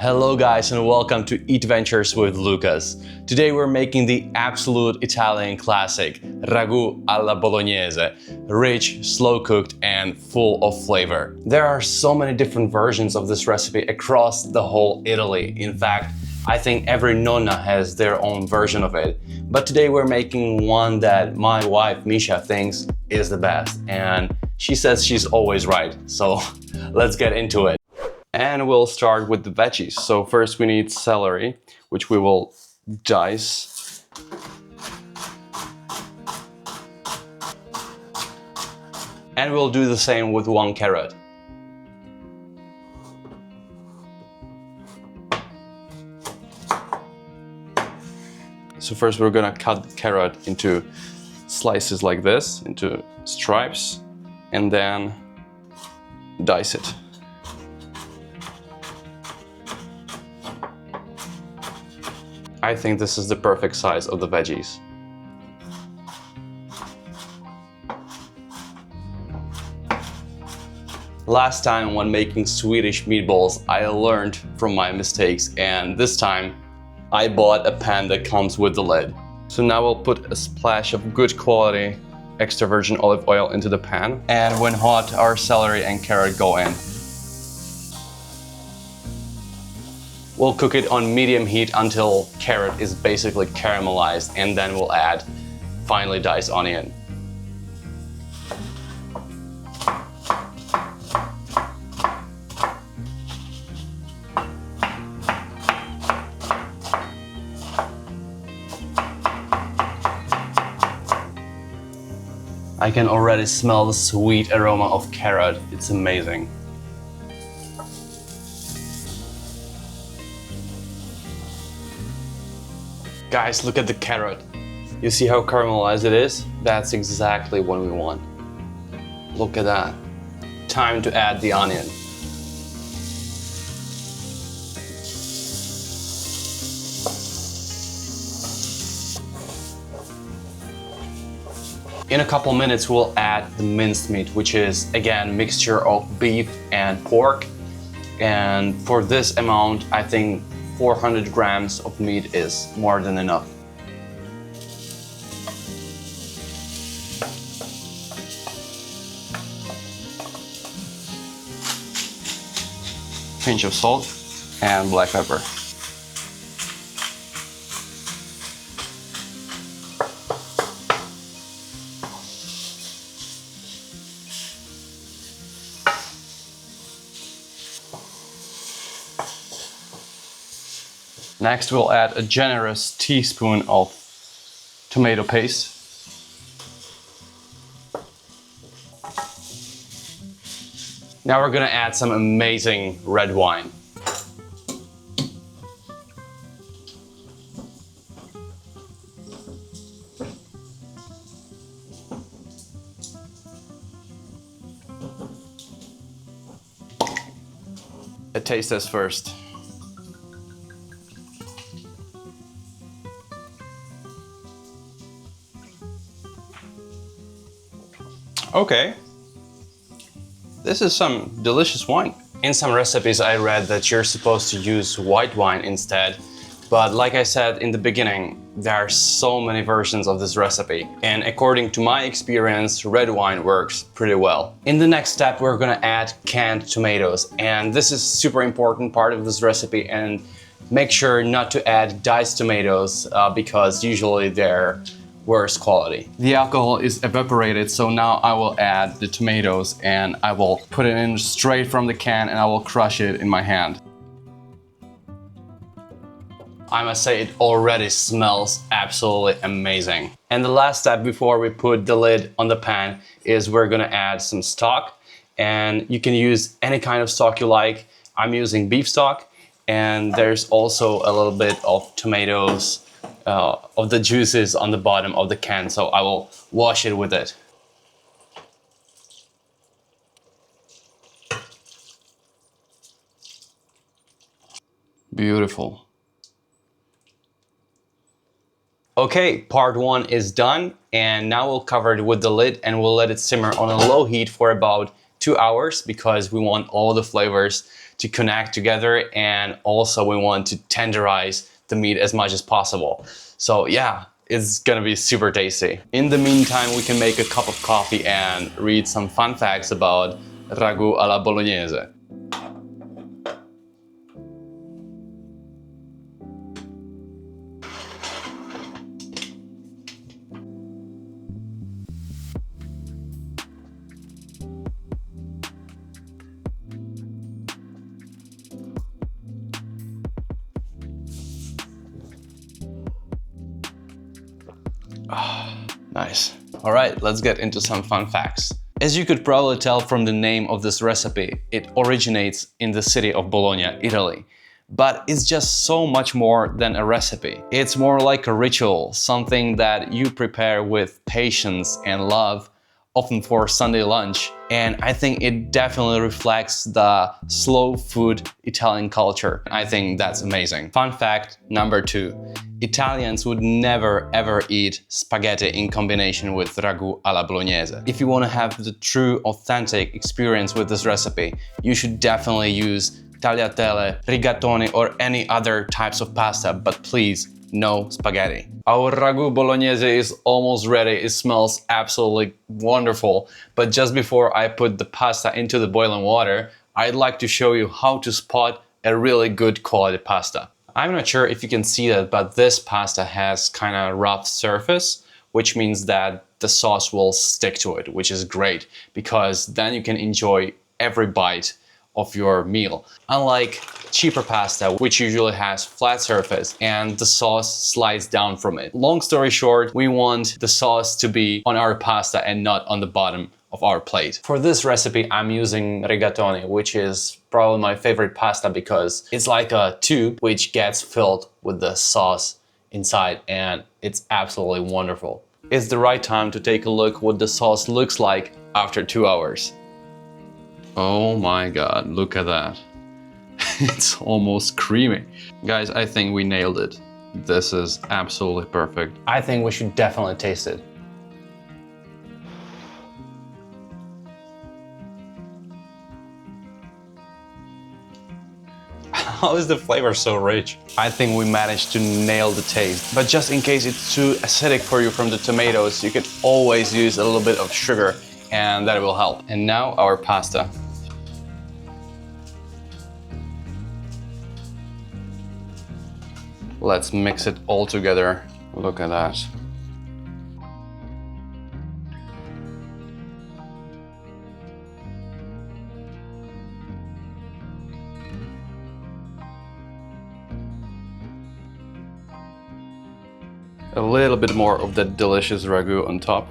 Hello guys and welcome to Eat Ventures with Lucas. Today we're making the absolute Italian classic, ragu alla Bolognese, rich, slow cooked and full of flavor. There are so many different versions of this recipe across the whole Italy. In fact, I think every nonna has their own version of it. But today we're making one that my wife Misha thinks is the best, and she says she's always right. So let's get into it. And we'll start with the veggies. So first we need celery, which we will dice. And we'll do the same with 1 carrot. So first we're gonna cut the carrot into slices like this, into stripes, and then dice it. I think this is the perfect size of the veggies. Last time when making Swedish meatballs, I learned from my mistakes, and this time I bought a pan that comes with the lid. So now we'll put a splash of good quality extra virgin olive oil into the pan, and when hot, our celery and carrot go in. We'll cook it on medium heat until carrot is basically caramelized, and then we'll add finely diced onion. I can already smell the sweet aroma of carrot. It's amazing. Guys, look at the carrot. You see how caramelized it is? That's exactly what we want. Look at that. Time to add the onion. In a couple minutes, we'll add the minced meat, which is, again, mixture of beef and pork. And for this amount, I think 400 grams of meat is more than enough. Pinch of salt and black pepper. Next, we'll add a generous teaspoon of tomato paste. Now we're gonna add some amazing red wine. A taste test first. Okay, this is some delicious wine. In some recipes I read that you're supposed to use white wine instead, but like I said in the beginning, there are so many versions of this recipe, and according to my experience, red wine works pretty well. In the next step, we're gonna add canned tomatoes, and this is super important part of this recipe, and make sure not to add diced tomatoes because usually they're worse quality. The alcohol is evaporated, so now I will add the tomatoes and I will put it in straight from the can and I will crush it in my hand. I must say it already smells absolutely amazing. And the last step before we put the lid on the pan is we're gonna add some stock, and you can use any kind of stock you like. I'm using beef stock, and there's also a little bit of tomatoes of the juices on the bottom of the can, so I will wash it with it. Beautiful. Okay, part 1 is done, and now we'll cover it with the lid and we'll let it simmer on a low heat for about 2 hours because we want all the flavors to connect together, and also we want to tenderize the meat as much as possible. So yeah, it's gonna be super tasty. In the meantime, we can make a cup of coffee and read some fun facts about ragu alla Bolognese. Nice. All right, let's get into some fun facts. As you could probably tell from the name of this recipe, it originates in the city of Bologna, Italy. But it's just so much more than a recipe. It's more like a ritual, something that you prepare with patience and love, often for Sunday lunch. And I think it definitely reflects the slow food Italian culture. I think that's amazing. Fun fact number 2. Italians would never ever eat spaghetti in combination with ragu alla Bolognese. If you want to have the true authentic experience with this recipe, you should definitely use tagliatelle, rigatoni or any other types of pasta, but please no spaghetti. Our ragu bolognese is almost ready. It smells absolutely wonderful. But just before I put the pasta into the boiling water, I'd like to show you how to spot a really good quality pasta. I'm not sure if you can see that, but this pasta has kind of rough surface, which means that the sauce will stick to it, which is great because then you can enjoy every bite of your meal. Unlike cheaper pasta, which usually has flat surface and the sauce slides down from it. Long story short, we want the sauce to be on our pasta and not on the bottom of our plate. For this recipe, I'm using rigatoni, which is probably my favorite pasta because it's like a tube which gets filled with the sauce inside, and it's absolutely wonderful. It's the right time to take a look what the sauce looks like after 2 hours. Oh my god, look at that. It's almost creamy. Guys, I think we nailed it. This is absolutely perfect. I think we should definitely taste it. How is the flavor so rich? I think we managed to nail the taste. But just in case it's too acidic for you from the tomatoes, you can always use a little bit of sugar and that will help. And now our pasta. Let's mix it all together. Look at that. A little bit more of that delicious ragu on top.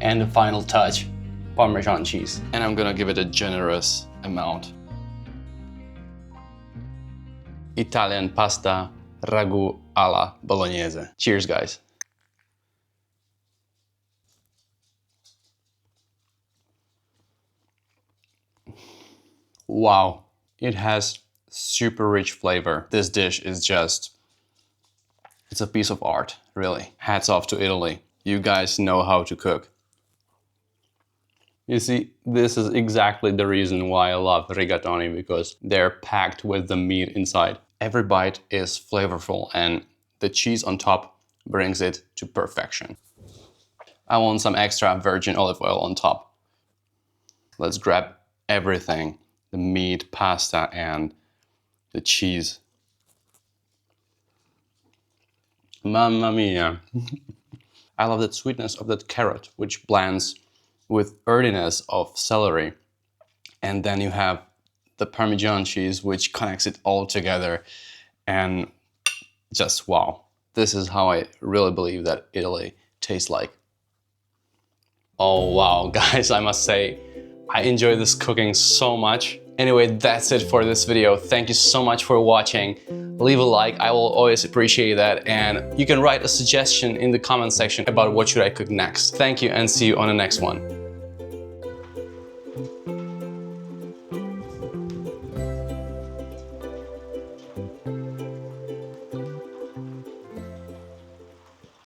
And the final touch, Parmesan cheese. And I'm gonna give it a generous amount. Italian pasta ragu alla Bolognese. Cheers, guys. Wow, it has super rich flavor. This dish is just, it's a piece of art, really. Hats off to Italy. You guys know how to cook. You see, this is exactly the reason why I love rigatoni, because they're packed with the meat inside. Every bite is flavorful and the cheese on top brings it to perfection. I want some extra virgin olive oil on top. Let's grab everything, the meat, pasta, and the cheese. Mamma mia. I love that sweetness of that carrot, which blends with earthiness of celery. And then you have the Parmesan cheese, which connects it all together. And just wow. This is how I really believe that Italy tastes like. Oh wow, guys, I must say, I enjoy this cooking so much. Anyway, that's it for this video. Thank you so much for watching. Leave a like, I will always appreciate that. And you can write a suggestion in the comment section about what should I cook next. Thank you and see you on the next one.